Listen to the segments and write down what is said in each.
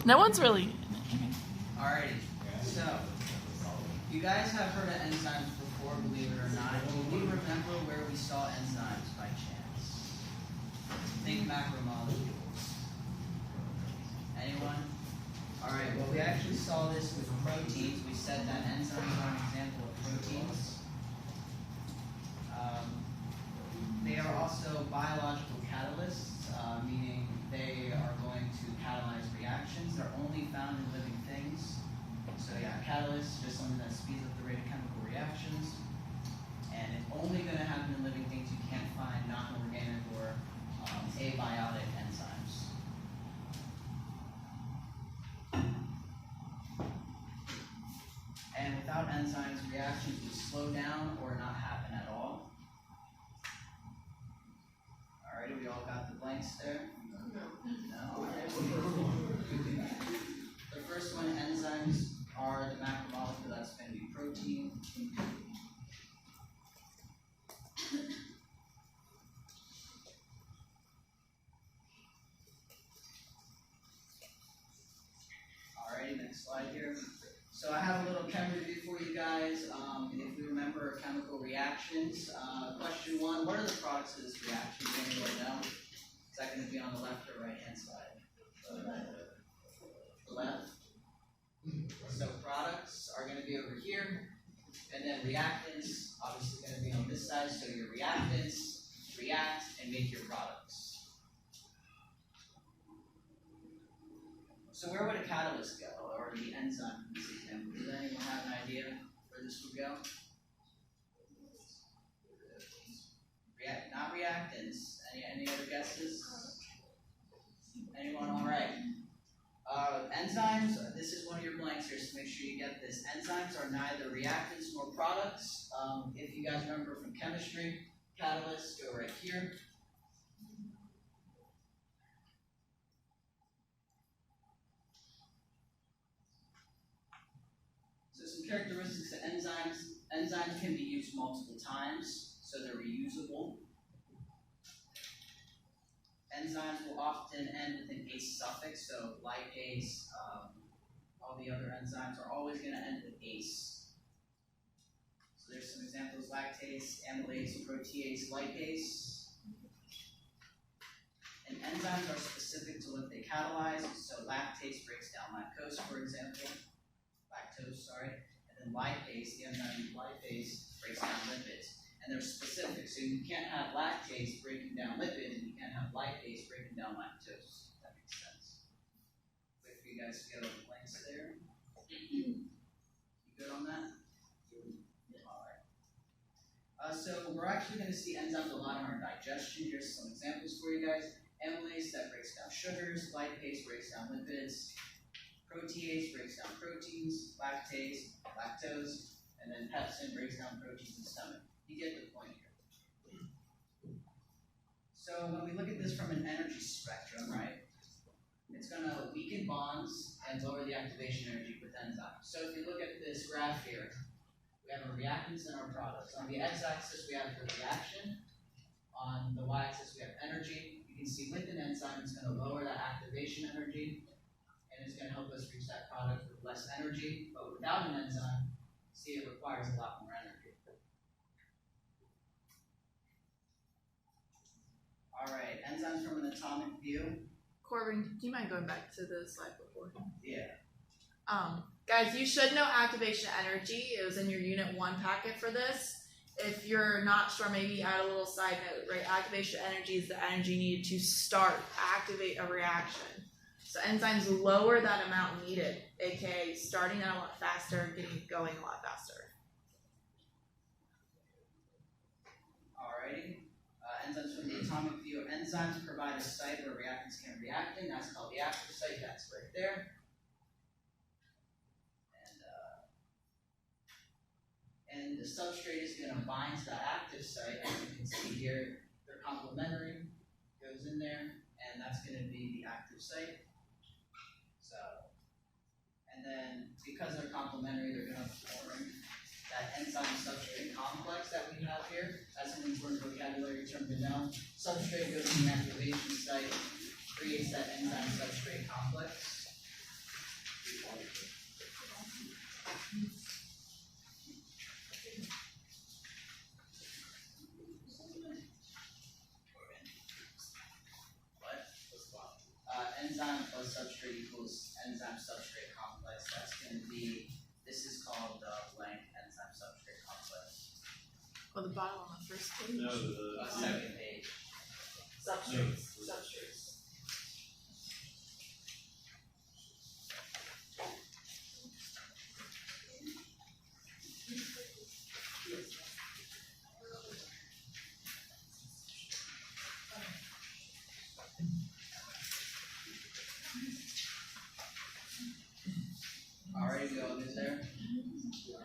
No one's really. Alrighty, so you guys have heard of enzymes before, believe it or not. Do you remember where we saw enzymes by chance? Think macromolecules. Anyone? Alright, well we actually saw this with proteins. We said that enzymes are an example of proteins. They are also biological catalysts, meaning they are going to catalyze reactions. They're only found in living things. So yeah, catalyst, just something that speeds up the rate of chemical reactions. And it's only going to happen in living things. You can't find non-organic or abiotic enzymes. And without enzymes, reactions would slow down or not happen at all. Alright, we all got the blanks there? No? Alright. The first one, enzymes are the macromolecule, that's going to be protein. Alrighty, next slide here. So I have a little chem review for you guys. If we remember chemical reactions, question one, what are the products of this reaction? Does anyone know? Is that going to be on the left or right hand side? The left. So products are going to be over here, and then reactants obviously going to be on this side. So your reactants react and make your products. So where would a catalyst go, or the enzyme in this example? Does anyone have an idea where this would go? Not reactants. Any other guesses? Anyone? All right. Enzymes. This is one of your blanks here, so make sure you get this. Enzymes are neither reactants nor products. If you guys remember from chemistry, catalysts go right here. So some characteristics of enzymes. Enzymes can be used multiple times, so they're reusable. Enzymes will often end with an ase suffix, so lipase, all the other enzymes are always going to end with ase. So there's some examples: lactase, amylase, protease, lipase. And enzymes are specific to what they catalyze, so lactase breaks down lactose, for example. And then lipase, the enzyme lipase, breaks down lipids. And they're specific, so you can't have lactase breaking down lipids, and you can't have lipase breaking down lactose. If that makes sense. Wait for you guys to get all the blanks there. You good on that? Yeah. Alright. So we're actually going to see enzymes a lot in our digestion. Here's some examples for you guys. Amylase, that breaks down sugars. Lipase breaks down lipids. Protease breaks down proteins. Lactase, lactose. And then pepsin breaks down proteins in the stomach. You get the point here. So when we look at this from an energy spectrum, right, it's going to weaken bonds and lower the activation energy with enzymes. So if you look at this graph here, we have our reactants and our products. On the x-axis, we have the reaction. On the y-axis, we have energy. You can see with an enzyme, it's going to lower that activation energy, and it's going to help us reach that product with less energy. But without an enzyme, see, it requires a lot more energy. All right, enzymes from an atomic view. Corbin, do you mind going back to the slide before? Yeah. Guys, you should know activation energy. It was in your Unit 1 packet for this. If you're not sure, maybe add a little side note, right? Activation energy is the energy needed to activate a reaction. So enzymes lower that amount needed, aka starting out a lot faster and getting it going a lot faster. Alrighty. Enzymes from the atomic view. Enzymes provide a site where reactants can react in. That's called the active site. That's right there. And the substrate is going to bind to that active site. As you can see here, they're complementary. Goes in there, and that's going to be the active site. So, and then because they're complementary, they're going to form that enzyme substrate complex that we have here. That's an important vocabulary term to know. Substrate goes to the activation site, creates that enzyme substrate complex. Enzyme plus substrate equals enzyme substrate complex. That's going to be, this is called the blank enzyme substrate complex. Well, the bottom on the first page. No, the Second page. Substrates. Substrates. Alright, we all good there?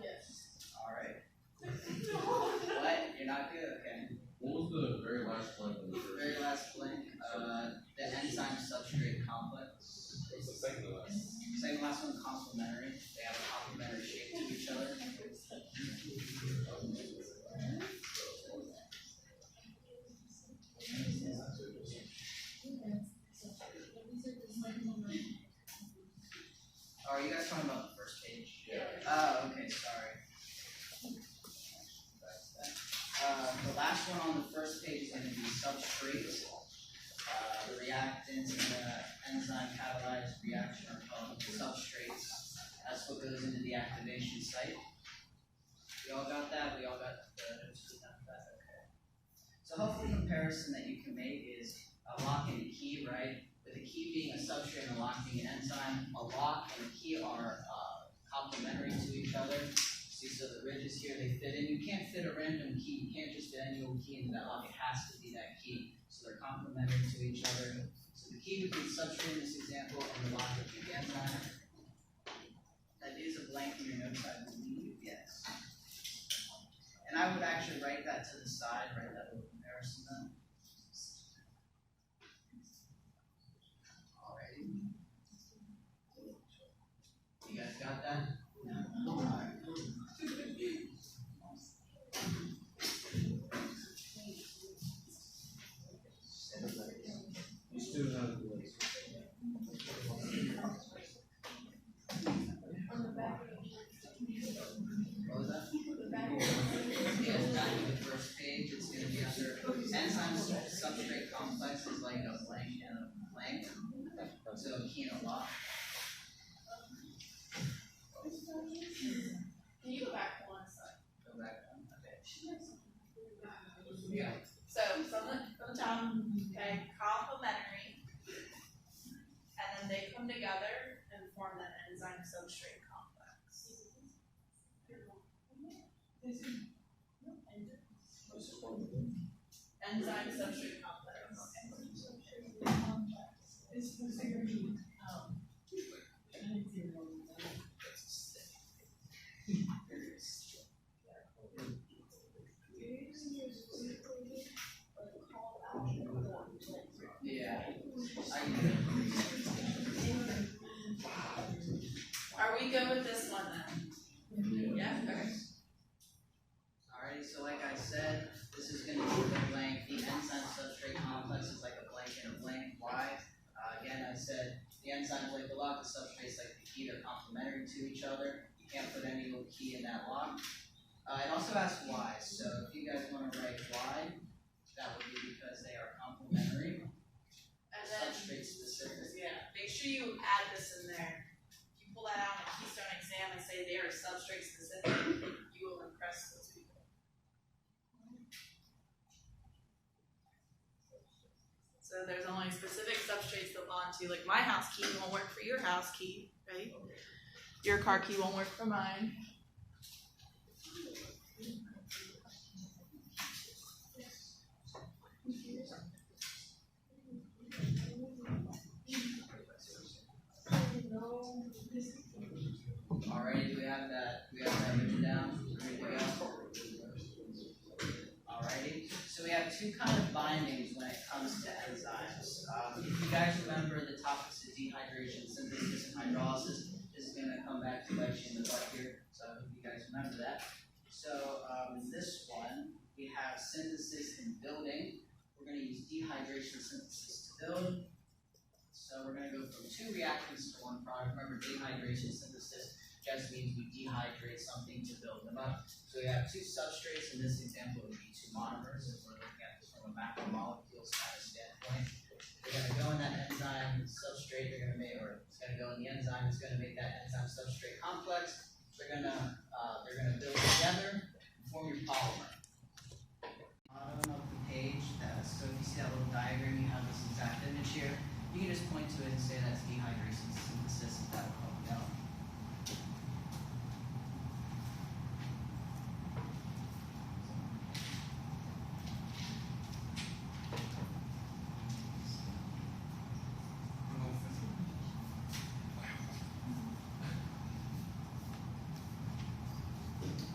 Yes. Alright. What? You're not good? Okay. What was the very last blank on the first? Very last blank, the enzyme substrate complex. What's the second to last? Second last one, complementary. They have a complementary shape to each other. Oh, are you guys talking about the first page? Yeah. Oh, okay, sorry. The last one on the first page is going to be substrates. The reactants and the enzyme catalyzed reaction are called substrates. That's what goes into the activation site. We all got that? We all got the notes for that? Okay. So hopefully the comparison that you can make is a lock and a key, right? With a key being a substrate and a lock being an enzyme, a lock and a key are complementary to each other. See, so the ridges here, they fit in. You can't fit a random key. You can't just fit any old key into that lock. It has to be that key. So they're complementary to each other. So the key would be the substrate in this example, and the lock would be the enzyme. That is a blank in your notes, I believe, yes. And I would actually write that to the side, write that little comparison then. Alrighty. You guys got that? Alright. You still have the list. What was that? Yes, back to the first page, it's going to be under enzyme substrate complex is like a blank and a blank. So a key and a lock. Can you go back one side? Go back one. Okay. Yeah. So from the top, okay, complementary, and then they come together and form that enzyme substrate complex. Enzyme substrate complex. Yeah. Are we good with this one then? Yeah? Okay. Alrighty, so like I said, this is going to be the blank. The enzyme substrate complex is like a blank and a blank. Why? Again, I said the enzymes like the lock, the substrates like the key, they're complementary to each other. You can't put any little key in that lock. It also asks why. So if you guys want to write why, that would be because they are complementary. And then, Substrate specific. yeah, make sure you add this in there. If you pull that out in a Keystone exam and say they are substrate specific, you will impress those people. So there's only specific substrates that bond to, like my house key won't work for your house key, right? Your car key won't work for mine. Alrighty, do we have that? Do we have that written down? Ready to go? Alrighty. So we have two kind of bindings when it comes to enzymes. If you guys remember the topics of dehydration, synthesis, and hydrolysis, this is going to come back to bite you in the butt here. So I hope you guys remember that. So this one, we have synthesis and building. We're going to use dehydration synthesis to build. So we're going to go from 2 reactants to 1 product. Remember, dehydration synthesis just means we dehydrate something to build them up. So we have 2 substrates. In this example, it would be 2 monomers if we're looking at this from a macromolecules kind of standpoint. They're going to go in that enzyme substrate. They're going to make, or it's going to go in the enzyme. It's going to make that enzyme substrate complex. They're going to build together and form your polymer. Bottom of the page. So if you see that little diagram, you have this exact image here. You can just point to it and say that's dehydration synthesis. If that will help you out.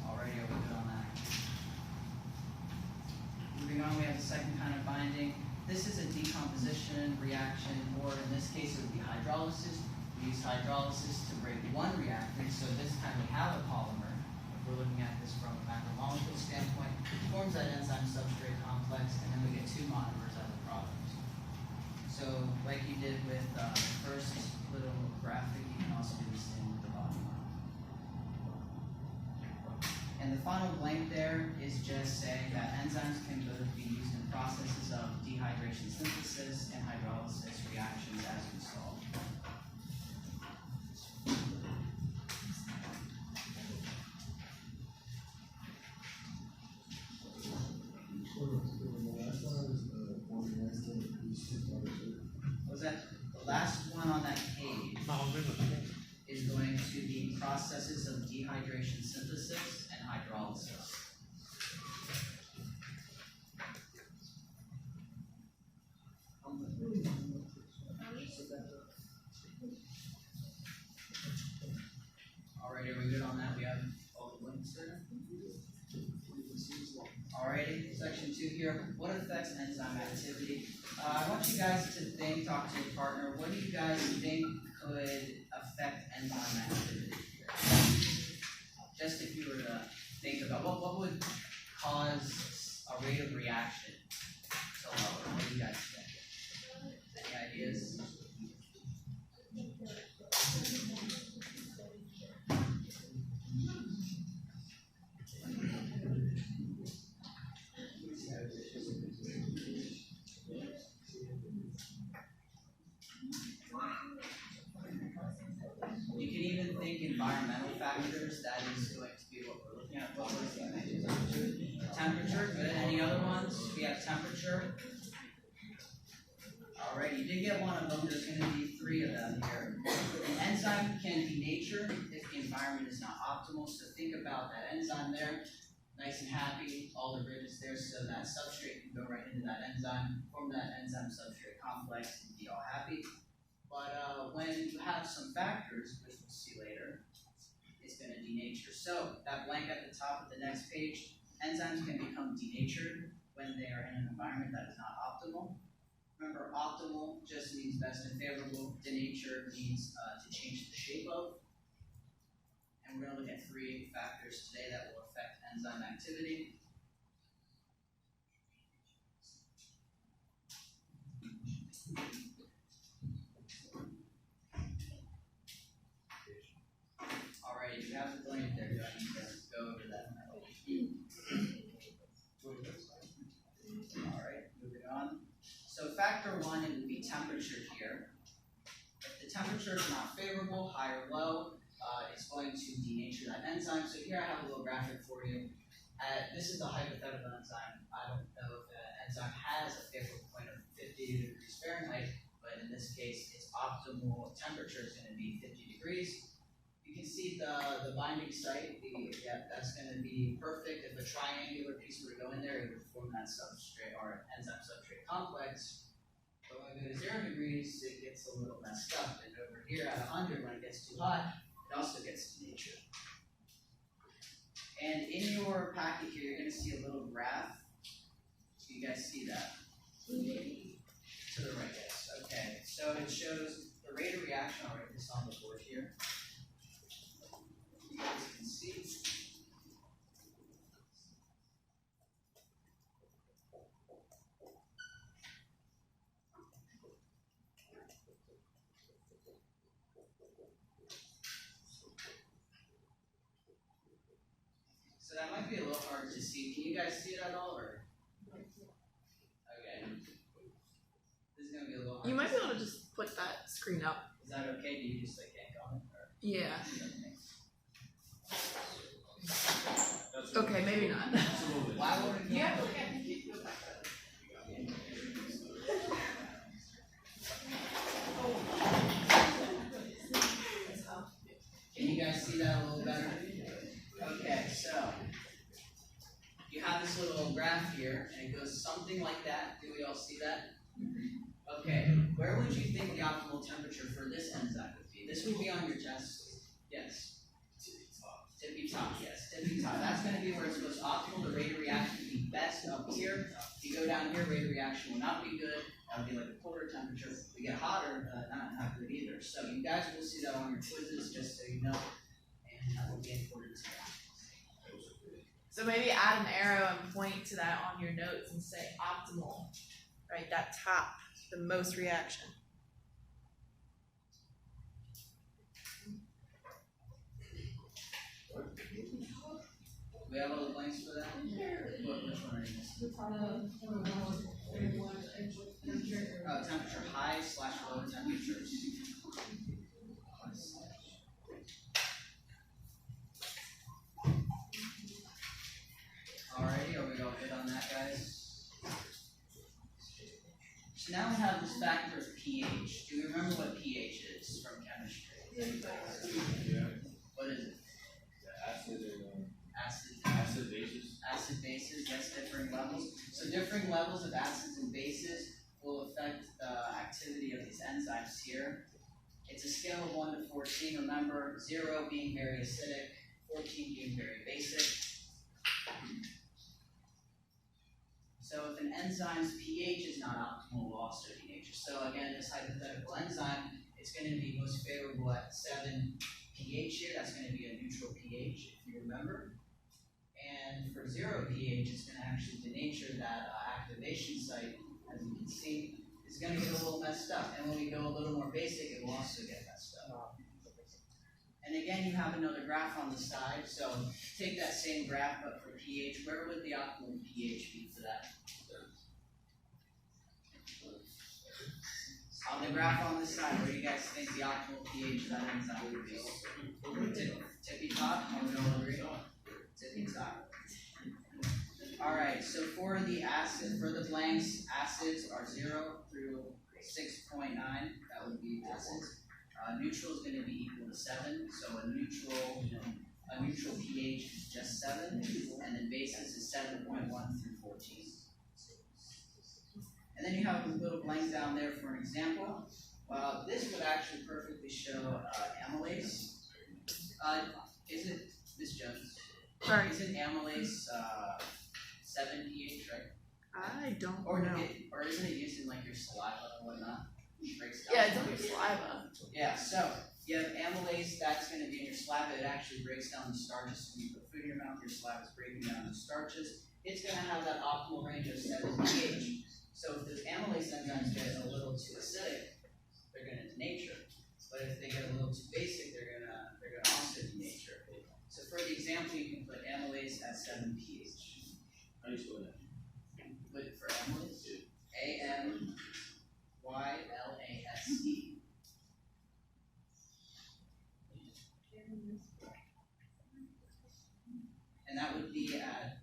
Alrighty, are we good on that? Moving on, we have the second kind of binding. This is a decomposition reaction, or in this case it would be hydrolysis. We use hydrolysis to break 1 reactant, so this time we have a polymer. If we're looking at this from a macromolecule standpoint, it forms that enzyme substrate complex, and then we get 2 monomers as a product. So like you did with the first little graphic, you can also do the same with the bottom one. And the final blank there is just saying that enzymes can both be used in processes of dehydration synthesis and hydrolysis reactions as we saw. What was that? The last one on that page is going to be processes of dehydration synthesis and hydrolysis. Alrighty, are we good on that? We have all the links there? Alrighty, section 2 here. What affects enzyme activity? I want you guys to think, talk to your partner, what do you guys think could affect enzyme activity here? Just if you were to think about what would cause a rate of reaction to lower? What do you guys think? Any ideas? You can even think environmental factors. That is going to be what we're looking at. What was the temperature? Good. Any other ones? We have temperature. Alright, you did get one of them. There's going to be 3 of them here. An enzyme can denature if the environment is not optimal. So think about that enzyme there, nice and happy. All the rid is there, so that substrate can go right into that enzyme, form that enzyme substrate complex, and be all happy. But when you have some factors, which we'll see later, it's going to denature. So that blank at the top of the next page, enzymes can become denatured when they are in an environment that is not optimal. Remember, optimal just means best and favorable. Denature means to change the shape of. And we're going to look at 3 factors today that will affect enzyme activity. Alright, you have the blank there. Do I need to go over that? Alright, moving on. So factor 1, it would be temperature here. If the temperature is not favorable, high or low, it's going to denature that enzyme. So here I have a little graphic for you. This is a hypothetical enzyme. I don't know if the enzyme has a favorable point of 50 degrees Fahrenheit, but in this case, its optimal temperature is going to be 50 degrees. You can see the binding site. That's going to be perfect. If a triangular piece were to go in there, it would form that substrate or enzyme substrate complex. But when we go to 0 degrees, it gets a little messed up. And over here at 100, when it gets too hot, it also gets denatured. And in your packet here, you're going to see a little graph. Do you guys see that? To the right, yes. Okay. So it shows the rate of reaction. I'll write this on the board here. You guys can see. So that might be a little hard to see. Can you guys see it at all, or? Okay. This is gonna be a little hard. You might to be able to just put that screen up. See. Is that okay? Do you just like yank on it, or? Yeah. That's Okay, maybe not. Absolutely. Why would it? Yeah. Can you guys see that a little better? Okay, so you have this little graph here, and it goes something like that. Do we all see that? Okay, where would you think the optimal temperature for this enzyme would be? This would be on your test. Yes. Tippy top, yes, tippy top. That's going to be where it's most optimal. The rate of reaction would be best up here. If you go down here, rate of reaction will not be good. That would be like a colder temperature. If we get hotter, not good either. So you guys will see that on your quizzes, just so you know. And that will be important to know. So maybe add an arrow and point to that on your notes and say optimal, right? That top, the most reaction. Do we have all the blanks for that? Which one are you missing? Temperature high/low temperatures. Alrighty, are we all good on that, guys? So now we have this factor of pH. Do you remember what pH is from chemistry? Yeah. What is it? Acid and Acid. acid bases. Acid bases, yes, differing levels. So differing levels of acids and bases will affect the activity of these enzymes here. It's a scale of 1 to 14. Remember, 0 being very acidic, 14 being very basic. So if an enzyme's pH is not optimal, we'll also denature. So again, this hypothetical enzyme, it's going to be most favorable at 7 pH here. That's going to be a neutral pH, if you remember. And for 0 pH, it's going to actually denature that activation site, as you can see, is going to get a little messed up. And when we go a little more basic, it will also get messed up. And again, you have another graph on the side. So take that same graph, but for pH, where would the optimal pH be for that? On the graph on this side, where do you guys think the optimal pH of that enzyme would be? Tippy top? We all agree? Tippy top. Alright, so for the acid, for the blanks, acids are 0 through 6.9. That would be acids. Neutral is going to be equal to 7. So a neutral pH is just 7. And then basis is 7.1 through 14. And then you have a little blank down there for an example. This would actually perfectly show amylase. Is it, Miss Jones? Sorry. Isn't amylase 7 pH, right? I don't Or know. or isn't it used in like your saliva and whatnot? It breaks down. Yeah, it's on your saliva. Yeah, so you have amylase, that's going to be in your saliva. It actually breaks down the starches. So when you put food in your mouth, your saliva is breaking down the starches. It's going to have that optimal range of 7 pH. So if the amylase enzymes get a little too acidic, they're going to denature. But if they get a little too basic, they're gonna also denature. So for the example, you can put amylase at 7 pH. How do you spell that? Put for amylase, AMYLASE. And that would be at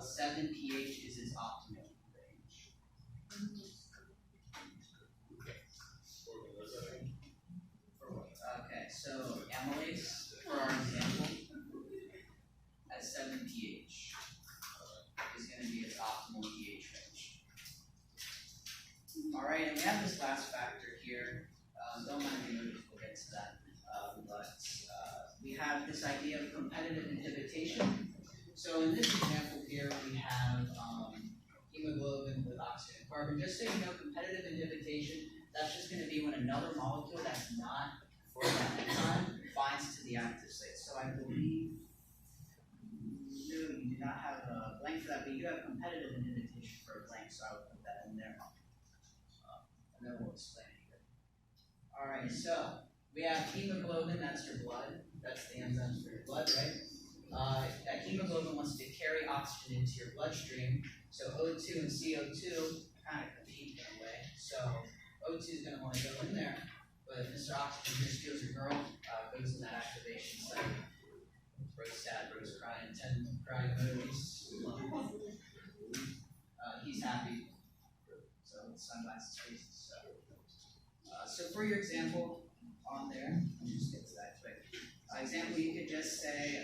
7 pH is its optimal range. Okay, so amylase, for our example, at 7 pH is going to be its optimal pH range. Alright, and we have this last factor here. Don't mind me, we'll get to that. We have this idea of competitive inhibition. So in this example here, we have hemoglobin with oxygen and carbon. Just so you know, competitive inhibition, that's just going to be when another molecule that's not for that enzyme binds to the active site. So I believe, no, you do not have a blank for that, but you have competitive inhibition for a blank, so I would put that in there. And then we'll explain it here. Alright, so we have hemoglobin, that's your blood. That's the enzymes for your blood, right? That hemoglobin wants to carry oxygen into your bloodstream. So O2 and CO2 kind of compete in a way. So O2 is going to want to go in there, but Mr. Oxygen here steals your girl, goes in that activation site. Rose sad, Rose crying, 10 crying emojis. He's happy. So sunglasses, faces. So for your example on there, let me just get to that quick. Example, you could just say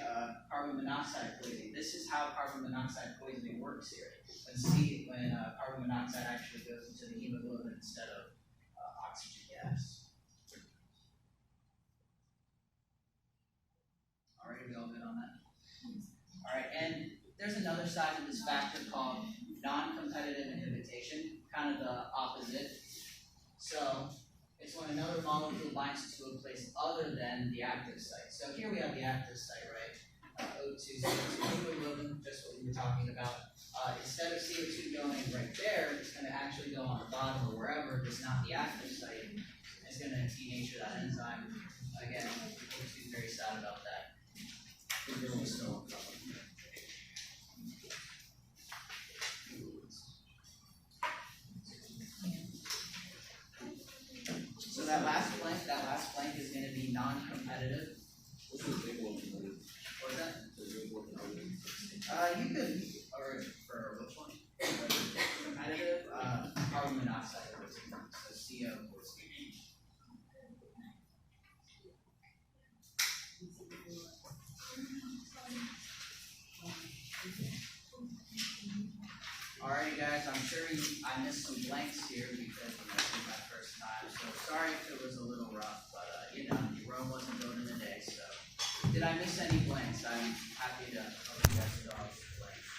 carbon monoxide poisoning. This is how carbon monoxide poisoning works here. When carbon monoxide actually goes into the hemoglobin instead of oxygen gas. Alright, are we all good on that? Alright, and there's another side to this factor called non-competitive inhibition, kind of the opposite. So it's when another molecule binds to a place other than the active site. So here we have the active site, right? O2, CO2, hemoglobin, just what we were talking about. Instead of CO2 going right there, it's going to actually go on the bottom or wherever, just not the active site. It's going to denature that enzyme. Again, O2 is very sad about that. So that last blank is going to be non-competitive. What's the big one? What is that? You could, or for which one? Competitive, carbon monoxide poisoning, so CO poisoning. Alrighty guys, I'm sure I missed some blanks here because this is my first time, so sorry if it was a little rough, but Rome wasn't built in a day, so. Did I miss any blanks? I'm happy to help you guys with all these blanks.